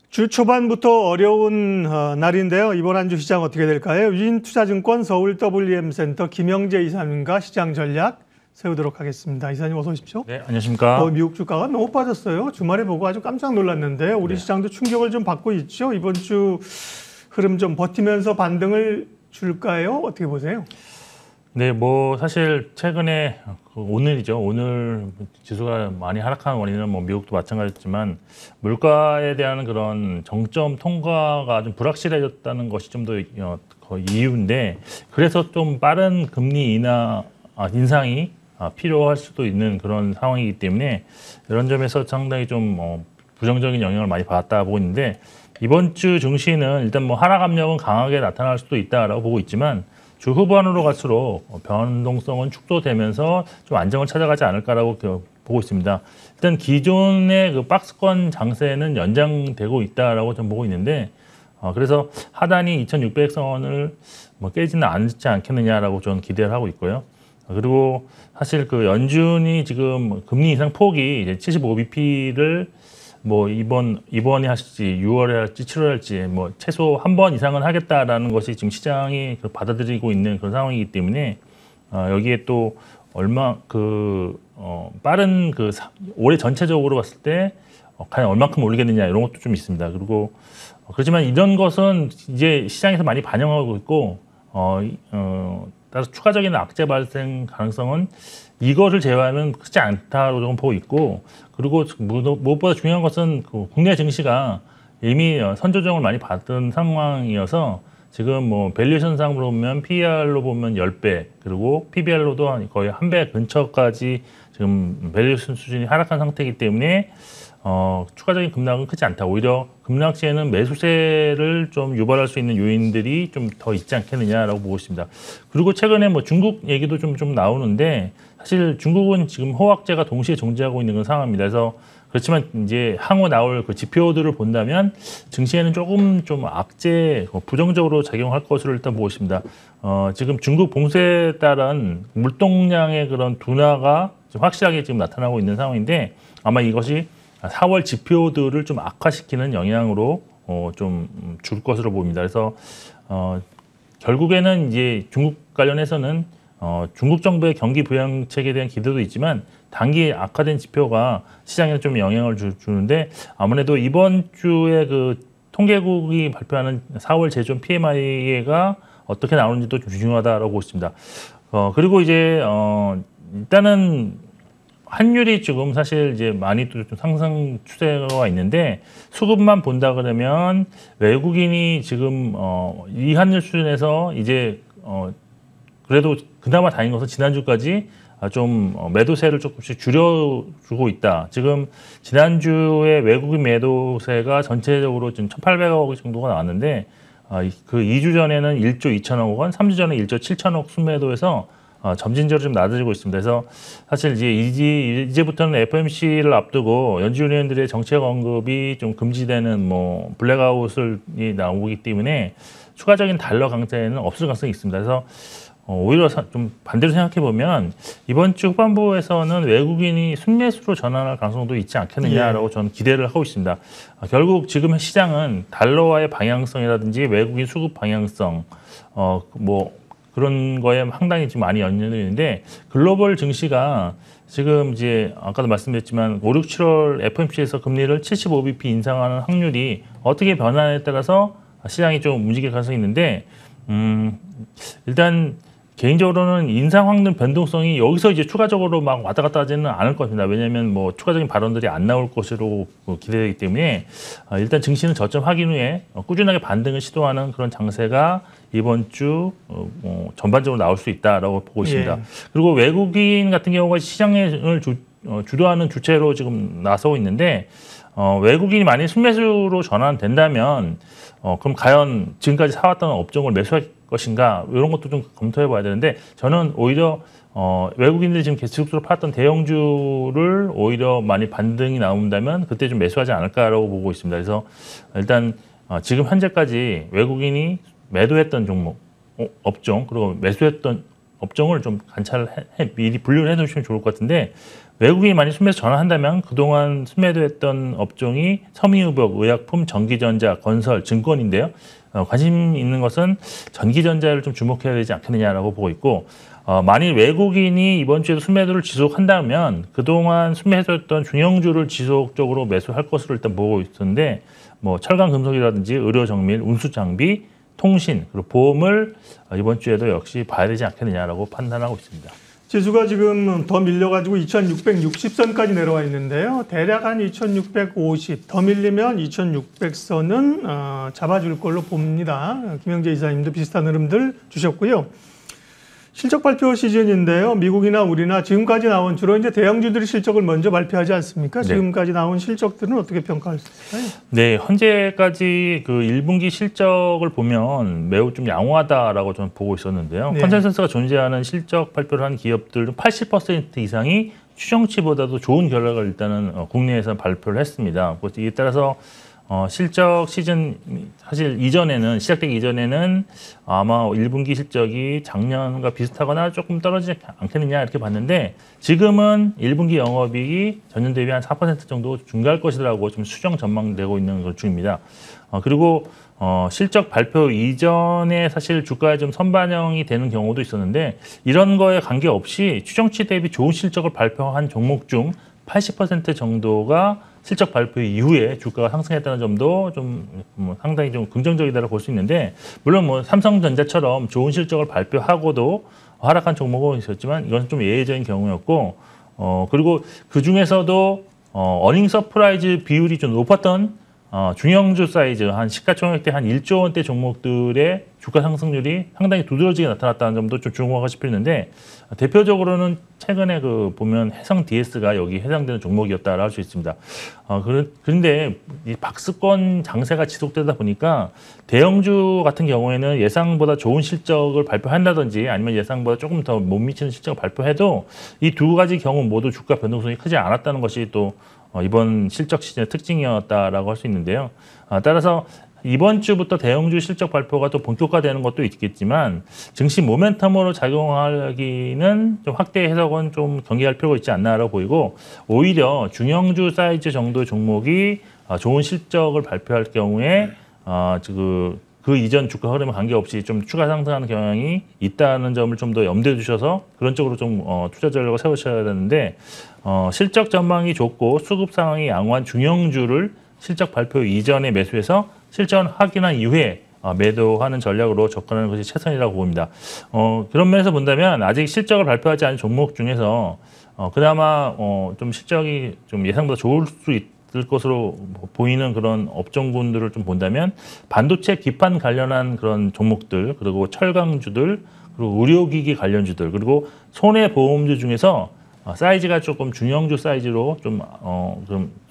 주 초반부터 어려운 날인데요. 이번 한 주 시장 어떻게 될까요? 유진투자증권 서울 WM센터 김영재 이사님과 시장 전략 세우도록 하겠습니다. 이사님 어서 오십시오. 네, 안녕하십니까. 미국 주가가 너무 빠졌어요. 주말에 보고 아주 깜짝 놀랐는데 우리 시장도 충격을 좀 받고 있죠. 이번 주 흐름 좀 버티면서 반등을 줄까요? 어떻게 보세요? 네, 뭐 사실 최근에 오늘이죠. 오늘 지수가 많이 하락한 원인은 뭐 미국도 마찬가지지만 물가에 대한 그런 정점 통과가 좀 불확실해졌다는 것이 좀 더 이유인데, 그래서 좀 빠른 금리 인상이 필요할 수도 있는 그런 상황이기 때문에 이런 점에서 상당히 좀 부정적인 영향을 많이 받았다 보고 있는데, 이번 주 증시는 일단 뭐 하락 압력은 강하게 나타날 수도 있다라고 보고 있지만 주 후반으로 갈수록 변동성은 축소되면서 좀 안정을 찾아가지 않을까라고 보고 있습니다. 일단 기존의 그 박스권 장세는 연장되고 있다라고 좀 보고 있는데, 그래서 하단이 2,600선을 뭐 깨지는 않지 않겠느냐라고 저는 기대를 하고 있고요. 그리고 사실 그 연준이 지금 금리 인상 폭이 이제 75bp를 뭐 이번에 할지 6월에 할지 7월에 할지 뭐 최소 한 번 이상은 하겠다라는 것이 지금 시장이 받아들이고 있는 그런 상황이기 때문에 여기에 또 빠른 올해 전체적으로 봤을 때 과연 얼마큼 올리겠느냐 이런 것도 좀 있습니다. 그리고 그렇지만 이런 것은 이제 시장에서 많이 반영하고 있고 따라서 추가적인 악재 발생 가능성은 이거를 제외하면 크지 않다고 조금 보고 있고, 그리고 무엇보다 중요한 것은 국내 증시가 이미 선조정을 많이 받은 상황이어서 지금 뭐 밸류에이션상으로 보면 PER로 보면 10배, 그리고 PBR로도 거의 1배 근처까지 지금 밸류에이션 수준이 하락한 상태이기 때문에 추가적인 급락은 크지 않다. 오히려 급락 시에는 매수세를 좀 유발할 수 있는 요인들이 좀 더 있지 않겠느냐라고 보고 있습니다. 그리고 최근에 뭐 중국 얘기도 좀 나오는데, 사실 중국은 지금 호황제가 동시에 존재하고 있는 그런 상황입니다. 그래서 그렇지만 이제 향후 나올 그 지표들을 본다면 증시에는 조금 좀 악재 부정적으로 작용할 것으로 일단 보고 있습니다. 지금 중국 봉쇄에 따른 물동량의 그런 둔화가 좀 확실하게 지금 나타나고 있는 상황인데, 아마 이것이 4월 지표들을 좀 악화시키는 영향으로 좀 줄 것으로 보입니다. 그래서 결국에는 이제 중국 관련해서는 중국 정부의 경기 부양책에 대한 기대도 있지만 단기 악화된 지표가 시장에 좀 영향을 주는데, 아무래도 이번 주에 그 통계국이 발표하는 4월 제조업 PMI가 어떻게 나오는지도 좀 중요하다라고 보고 있습니다. 그리고 이제 일단은 환율이 지금 사실 이제 많이 또 좀 상승 추세가 있는데, 수급만 본다 그러면 외국인이 지금 이 환율 수준에서 이제 그래도 그나마 다행인 것은 지난주까지 좀 매도세를 조금씩 줄여주고 있다. 지금 지난주에 외국인 매도세가 전체적으로 지금 1,800억 정도가 나왔는데, 그 2주 전에는 1조 2천억 원, 3주 전에 1조 7천억 순매도해서 점진적으로 좀 낮아지고 있습니다. 그래서 사실 이제부터는 FOMC를 앞두고 연준 의원들의 정책 언급이 좀 금지되는 뭐 블랙아웃이 나오기 때문에 추가적인 달러 강세는 없을 가능성이 있습니다. 그래서 오히려 좀 반대로 생각해 보면 이번 주 후반부에서는 외국인이 순매수로 전환할 가능성도 있지 않겠느냐라고 저는 기대를 하고 있습니다. 결국 지금 시장은 달러와의 방향성이라든지 외국인 수급 방향성, 뭐 그런 거에 상당히 지금 많이 연연해 있는데, 글로벌 증시가 지금 이제 아까도 말씀드렸지만 5, 6, 7월 FOMC에서 금리를 75bp 인상하는 확률이 어떻게 변화에 따라서 시장이 좀 움직일 가능성이 있는데, 일단 개인적으로는 인상 확률 변동성이 여기서 이제 추가적으로 막 왔다 갔다 하지는 않을 것입니다. 왜냐하면 뭐 추가적인 발언들이 안 나올 것으로 기대되기 때문에 일단 증시는 저점 확인 후에 꾸준하게 반등을 시도하는 그런 장세가 이번 주 전반적으로 나올 수 있다라고 보고 있습니다. 그리고 외국인 같은 경우가 시장을 주도하는 주체로 지금 나서고 있는데, 외국인이 만약 순매수로 전환된다면 그럼 과연 지금까지 사왔던 업종을 매수할 것인가, 이런 것도 좀 검토해 봐야 되는데, 저는 오히려 외국인들이 지금 계속적으로 팔았던 대형주를 오히려 많이 반등이 나온다면 그때 좀 매수하지 않을까라고 보고 있습니다. 그래서 일단 지금 현재까지 외국인이 매도했던 종목, 업종, 그리고 매수했던 업종을 좀 미리 분류를 해두시면 좋을 것 같은데, 외국인이 많이 순매수 전환한다면 그동안 순매도했던 업종이 섬유유복, 의약품, 전기전자, 건설, 증권인데요. 관심 있는 것은 전기전자를 좀 주목해야 되지 않겠느냐라고 보고 있고, 만일 외국인이 이번 주에도 순매도를 지속한다면 그동안 순매수했던 중형주를 지속적으로 매수할 것으로 일단 보고 있었는데, 뭐 철강 금속이라든지 의료 정밀, 운수 장비, 통신, 그리고 보험을 이번 주에도 역시 봐야 되지 않겠느냐라고 판단하고 있습니다. 지수가 지금 더 밀려가지고 2660선까지 내려와 있는데요. 대략 한 2650, 더 밀리면 2600선은 잡아줄 걸로 봅니다. 김영재 이사님도 비슷한 흐름들 주셨고요. 실적 발표 시즌인데요. 미국이나 우리나 지금까지 나온 주로 이제 대형주들이 실적을 먼저 발표하지 않습니까? 네. 지금까지 나온 실적들은 어떻게 평가할 수 있을까요? 네, 현재까지 그 1분기 실적을 보면 매우 좀 양호하다라고 저는 보고 있었는데요. 네. 컨센서스가 존재하는 실적 발표를 한 기업들은 80% 이상이 추정치보다도 좋은 결과를 일단은 국내에서 발표를 했습니다. 이에 따라서 실적 시즌 사실 이전에는 시작되기 이전에는 아마 1분기 실적이 작년과 비슷하거나 조금 떨어지지 않겠느냐 이렇게 봤는데, 지금은 1분기 영업이익이 전년 대비 한 4% 정도 증가할 것이라고 좀 수정 전망되고 있는 것 중입니다. 그리고 실적 발표 이전에 사실 주가에 좀 선반영이 되는 경우도 있었는데, 이런 거에 관계없이 추정치 대비 좋은 실적을 발표한 종목 중 80% 정도가 실적 발표 이후에 주가가 상승했다는 점도 좀 상당히 좀 긍정적이다라고 볼 수 있는데, 물론 뭐 삼성전자처럼 좋은 실적을 발표하고도 하락한 종목은 있었지만 이건 좀 예외적인 경우였고, 그리고 그 중에서도 어닝 서프라이즈 비율이 좀 높았던 중형주 사이즈 한 시가총액대 한 1조 원대 종목들의 주가 상승률이 상당히 두드러지게 나타났다는 점도 좀 주목하고 싶었는데, 대표적으로는 최근에 그 보면 해성 DS가 여기 해당되는 종목이었다라고 할 수 있습니다. 그런데 이 박스권 장세가 지속되다 보니까 대형주 같은 경우에는 예상보다 좋은 실적을 발표한다든지 아니면 예상보다 조금 더 못 미치는 실적을 발표해도 이 두 가지 경우 모두 주가 변동성이 크지 않았다는 것이 또 이번 실적 시즌의 특징이었다라고 할 수 있는데요. 따라서 이번 주부터 대형주 실적 발표가 또 본격화되는 것도 있겠지만, 증시 모멘텀으로 작용하기는 좀 확대 해석은 좀 경계할 필요가 있지 않나라고 보이고, 오히려 중형주 사이즈 정도의 종목이 좋은 실적을 발표할 경우에 그 이전 주가 흐름에 관계없이 좀 추가 상승하는 경향이 있다는 점을 좀 더 염두에 두셔서 그런 쪽으로 좀 투자 전략을 세우셔야 되는데, 실적 전망이 좋고 수급 상황이 양호한 중형주를 실적 발표 이전에 매수해서 실적 확인한 이후에 매도하는 전략으로 접근하는 것이 최선이라고 봅니다. 그런 면에서 본다면 아직 실적을 발표하지 않은 종목 중에서 그나마 좀 실적이 좀 예상보다 좋을 수 있을 것으로 보이는 그런 업종군들을 좀 본다면, 반도체 기판 관련한 그런 종목들, 그리고 철강주들, 그리고 의료기기 관련주들, 그리고 손해보험주 중에서 사이즈가 조금 중형주 사이즈로 좀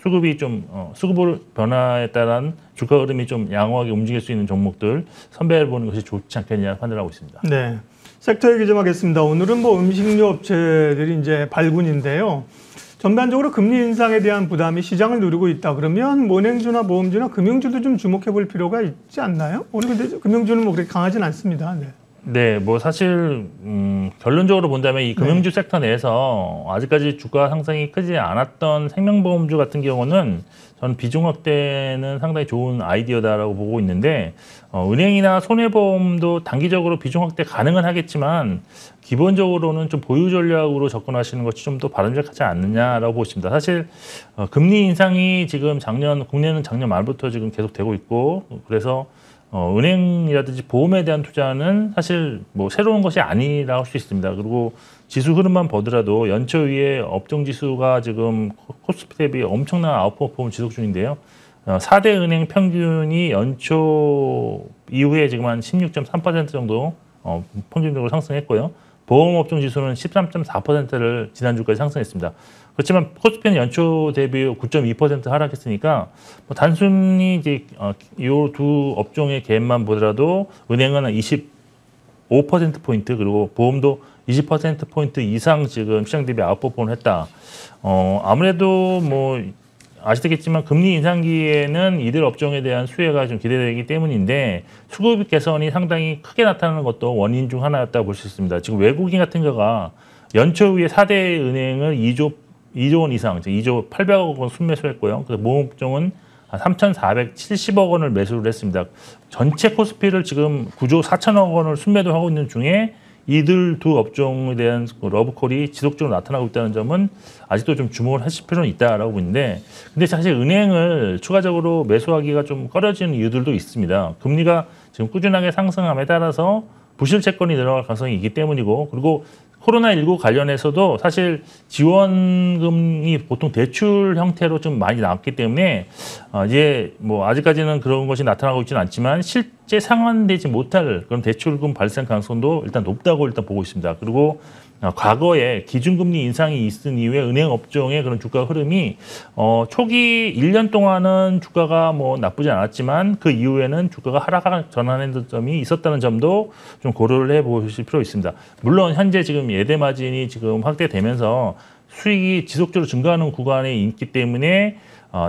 수급이 좀 수급 변화에 따른 주가 흐름이 좀 양호하게 움직일 수 있는 종목들 선별해 보는 것이 좋지 않겠냐 판단하고 있습니다. 네. 섹터 얘기 좀 하겠습니다. 오늘은 뭐 음식료 업체들이 이제 발군인데요. 전반적으로 금리 인상에 대한 부담이 시장을 누르고 있다. 그러면 은행주나 보험주나 금융주도 좀 주목해 볼 필요가 있지 않나요? 오늘 근데 금융주는 뭐 그렇게 강하진 않습니다. 네. 네, 뭐 사실 결론적으로 본다면 이 금융주 섹터 내에서 아직까지 주가 상승이 크지 않았던 생명보험주 같은 경우는 저는 비중 확대는 상당히 좋은 아이디어다라고 보고 있는데, 은행이나 손해보험도 단기적으로 비중 확대 가능은 하겠지만 기본적으로는 좀 보유 전략으로 접근하시는 것이 좀 더 바람직하지 않느냐라고 보고 있습니다. 사실 금리 인상이 지금 국내는 작년 말부터 지금 계속 되고 있고, 그래서 은행이라든지 보험에 대한 투자는 사실 뭐 새로운 것이 아니라고 할 수 있습니다. 그리고 지수 흐름만 보더라도 연초 위에 업종 지수가 지금 코스피 대비 엄청난 아웃퍼폼을 지속 중인데요. 4대 은행 평균이 연초 이후에 지금 한 16.3% 정도 평균적으로 상승했고요. 보험 업종 지수는 13.4%를 지난주까지 상승했습니다. 그렇지만 코스피는 연초 대비 9.2% 하락했으니까 뭐 단순히 이제 이 두 업종의 갭만 보더라도 은행은 25%포인트, 그리고 보험도 20%포인트 이상 지금 시장 대비 아웃퍼폼을 했다. 아무래도 뭐 아시겠지만 금리 인상기에는 이들 업종에 대한 수혜가 좀 기대되기 때문인데 수급 개선이 상당히 크게 나타나는 것도 원인 중 하나였다고 볼 수 있습니다. 지금 외국인 같은 경우가 연초 후에 4대 은행을 2조 원 이상, 2조 800억 원 순매수했고요. 그래서 모음업종은 3,470억 원을 매수를 했습니다. 전체 코스피를 지금 9조 4천억 원을 순매도 하고 있는 중에 이들 두 업종에 대한 러브콜이 지속적으로 나타나고 있다는 점은 아직도 좀 주목을 하실 필요는 있다라고 보는데, 근데 사실 은행을 추가적으로 매수하기가 좀 꺼려지는 이유들도 있습니다. 금리가 지금 꾸준하게 상승함에 따라서 부실 채권이 늘어날 가능성이 있기 때문이고, 그리고 코로나19 관련해서도 사실 지원금이 보통 대출 형태로 좀 많이 나왔기 때문에 이제 뭐 아직까지는 그런 것이 나타나고 있지는 않지만 실제 상환되지 못할 그런 대출금 발생 가능성도 일단 높다고 일단 보고 있습니다. 그리고 과거에 기준금리 인상이 있은 이후에 은행 업종의 그런 주가 흐름이 초기 1년 동안은 주가가 뭐 나쁘지 않았지만 그 이후에는 주가가 하락 전환했던 점이 있었다는 점도 좀 고려를 해보실 필요 있습니다. 물론 현재 지금 예대 마진이 지금 확대되면서 수익이 지속적으로 증가하는 구간에 있기 때문에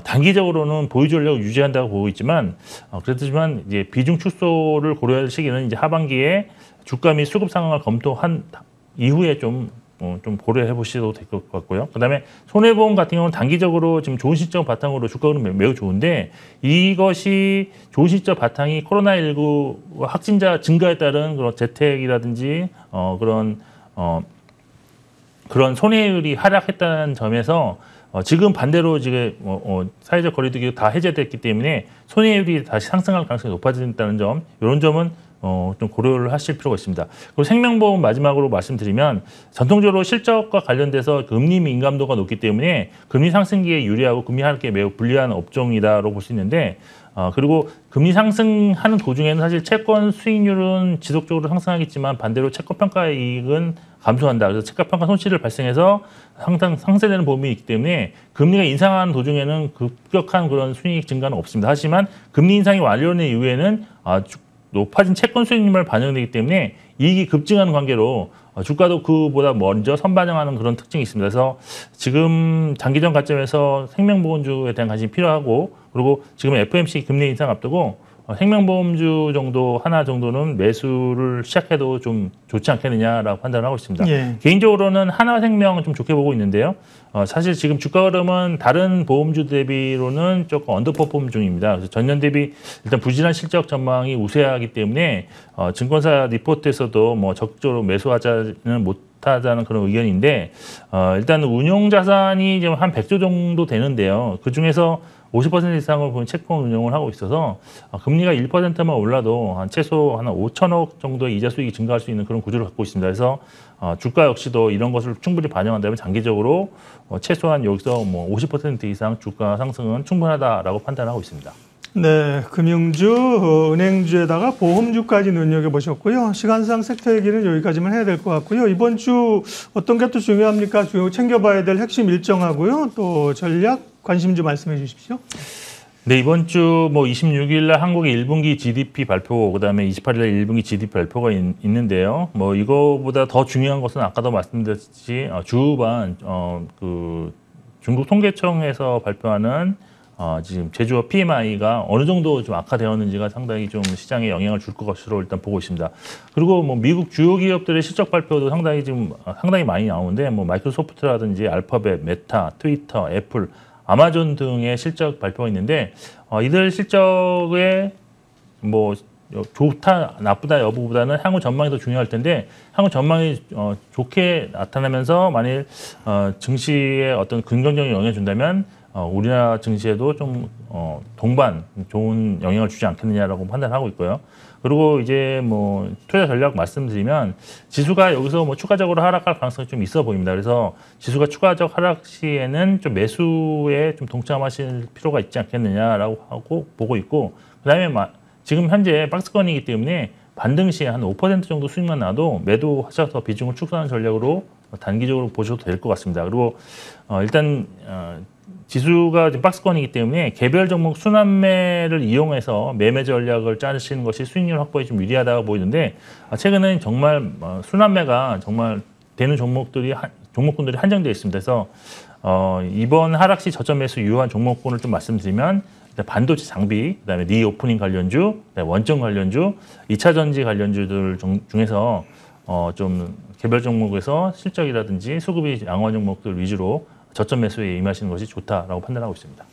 단기적으로는 보유 전략을 유지한다고 보고 있지만 그렇지만 이제 비중 축소를 고려할 시기는 이제 하반기에 주가 및 수급 상황을 검토한 이후에 좀 고려해 보셔도 될 것 같고요. 그다음에 손해보험 같은 경우는 단기적으로 지금 좋은 시점 바탕으로 주가 흐름 매우 좋은데, 이것이 좋은 시점 바탕이 코로나19 확진자 증가에 따른 그런 재택이라든지 그런 손해율이 하락했다는 점에서 지금 반대로 지금 사회적 거리두기 다 해제됐기 때문에 손해율이 다시 상승할 가능성이 높아진다는 점, 이런 점은 좀 고려를 하실 필요가 있습니다. 그리고 생명보험 마지막으로 말씀드리면, 전통적으로 실적과 관련돼서 금리 민감도가 높기 때문에 금리 상승기에 유리하고 금리 하락기에 매우 불리한 업종이다라고 볼 수 있는데, 그리고 금리 상승하는 도중에는 사실 채권 수익률은 지속적으로 상승하겠지만 반대로 채권 평가의 이익은 감소한다. 그래서 채권 평가 손실을 발생해서 항상 상쇄되는 보험이 있기 때문에 금리가 인상하는 도중에는 급격한 그런 수익 증가는 없습니다. 하지만 금리 인상이 완료된 이후에는 높아진 채권 수익률을 반영되기 때문에 이익이 급증하는 관계로 주가도 그보다 먼저 선반영하는 그런 특징이 있습니다. 그래서 지금 장기적 관점에서 생명보험주에 대한 관심이 필요하고, 그리고 지금 FOMC 금리 인상 앞두고 생명보험주 정도 하나 정도는 매수를 시작해도 좀 좋지 않겠느냐라고 판단을 하고 있습니다. 예. 개인적으로는 하나생명은 좀 좋게 보고 있는데요. 사실 지금 주가 흐름은 다른 보험주 대비로는 조금 언더퍼폼 중입니다. 그래서 전년 대비 일단 부진한 실적 전망이 우세하기 때문에 증권사 리포트에서도 뭐 적극적으로 매수하자는 못하자는 그런 의견인데, 일단 운용 자산이 지금 한 100조 정도 되는데요. 그 중에서 50% 이상을 보면 채권 운용을 하고 있어서 금리가 1%만 올라도 최소 한 5천억 정도의 이자 수익이 증가할 수 있는 그런 구조를 갖고 있습니다. 그래서 주가 역시도 이런 것을 충분히 반영한다면 장기적으로 최소한 여기서 뭐 50% 이상 주가 상승은 충분하다라고 판단하고 있습니다. 네, 금융주, 은행주에다가 보험주까지 눈여겨보셨고요. 시간상 섹터 얘기는 여기까지만 해야 될 것 같고요. 이번 주 어떤 게 또 중요합니까? 챙겨봐야 될 핵심 일정하고요. 또 전략, 관심 좀 말씀해 주십시오. 네, 이번 주 뭐 26일 날 한국의 1분기 GDP 발표, 그다음에 28일 날 1분기 GDP 발표가 있는데요. 뭐 이거보다 더 중요한 것은 아까도 말씀드렸듯이 주후반 중국 통계청에서 발표하는 지금 제조업 PMI가 어느 정도 좀 악화되었는지가 상당히 좀 시장에 영향을 줄 것으로 일단 보고 있습니다. 그리고 뭐 미국 주요 기업들의 실적 발표도 상당히 많이 나오는데, 뭐 마이크로소프트라든지 알파벳, 메타, 트위터, 애플, 아마존 등의 실적 발표가 있는데, 이들 실적에 뭐 좋다 나쁘다 여부보다는 향후 전망이 더 중요할 텐데, 향후 전망이 좋게 나타나면서 만일 증시에 어떤 긍정적인 영향을 준다면 우리나라 증시에도 좀 동반 좋은 영향을 주지 않겠느냐라고 판단하고 있고요. 그리고 이제 뭐 투자 전략 말씀드리면, 지수가 여기서 뭐 추가적으로 하락할 가능성이 좀 있어 보입니다. 그래서 지수가 추가적 하락 시에는 좀 매수에 좀 동참하실 필요가 있지 않겠느냐라고 하고 보고 있고, 그다음에 지금 현재 박스권이기 때문에 반등 시에 한 5% 정도 수익만 나도 매도하셔서 비중을 축소하는 전략으로 단기적으로 보셔도 될 것 같습니다. 그리고 일단 지수가 지금 박스권이기 때문에 개별 종목 순환매를 이용해서 매매 전략을 짜시는 것이 수익률 확보에 좀 유리하다고 보이는데, 최근에는 정말 순환매가 정말 되는 종목들이 종목군들이 한정되어 있습니다. 그래서 이번 하락시 저점 매수 유효한 종목군을 좀 말씀드리면 반도체 장비, 그다음에 리오프닝 관련주, 원전 관련주, 2차 전지 관련주들 중에서 좀 개별 종목에서 실적이라든지 수급이 양호한 종목들 위주로 저점 매수에 임하시는 것이 좋다라고 판단하고 있습니다.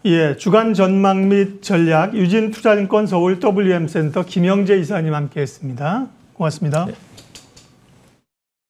예, 주간 전망 및 전략 유진투자증권 서울 WM센터 김영재 이사님 함께했습니다. 고맙습니다. 네.